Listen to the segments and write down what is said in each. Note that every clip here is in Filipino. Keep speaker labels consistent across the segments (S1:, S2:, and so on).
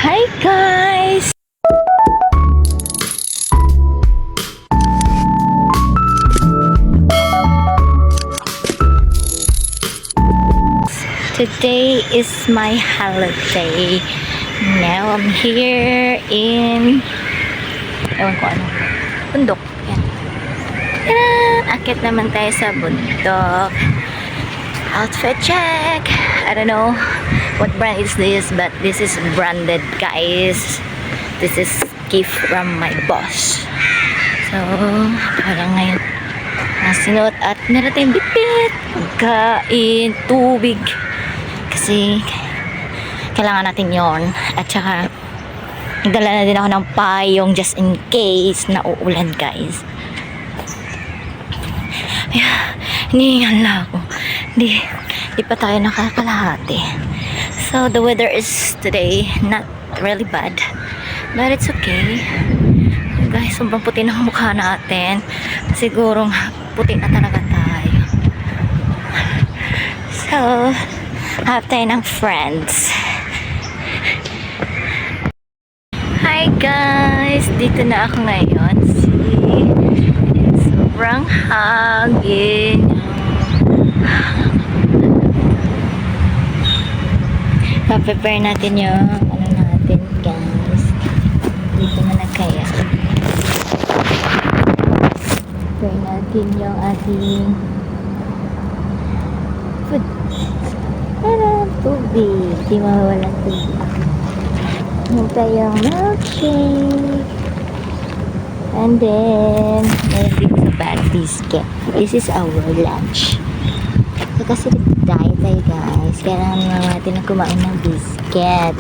S1: Hi guys! Today is my holiday. Now I'm here in ewan ko ano, bundok. Yan. Yan! Akit naman tayo sa bundok. Outfit check! I don't know what brand is this, but this is branded, guys. This is gift from my boss. So, parang ngayon nasinuot at meron tayong bitbit, pagkain, tubig. Kasi kailangan natin yon. At saka nagdala na din ako ng payong just in case na uulan, guys. Hinihingal na ako. Di pa tayo nakakalahati. So the weather is today not really bad, but it's okay. Guys, sobrang puti ng mukha natin. Siguro puti na talaga tayo. So have tayo ng friends. Hi guys, dito na ako ngayon. See, sobrang hangin. Pa-prepare natin yung ano natin, guys. Dito na kaya. Prepare natin yung ating food. Tara, tubig. Di mawawalan tubig. Hintay yung milkshake. And then, meron dito sa bag biscuit. This is our lunch. So, kasi diet tayo, guys. Kailangan naman natin na kumain ng biscuit.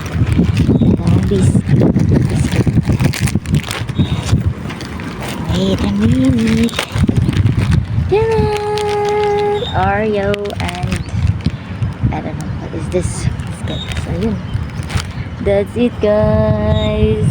S1: Biscuit. Wait a minute. Tadaan! Oreo and I don't know what is this biscuit. So, yun. That's it, guys.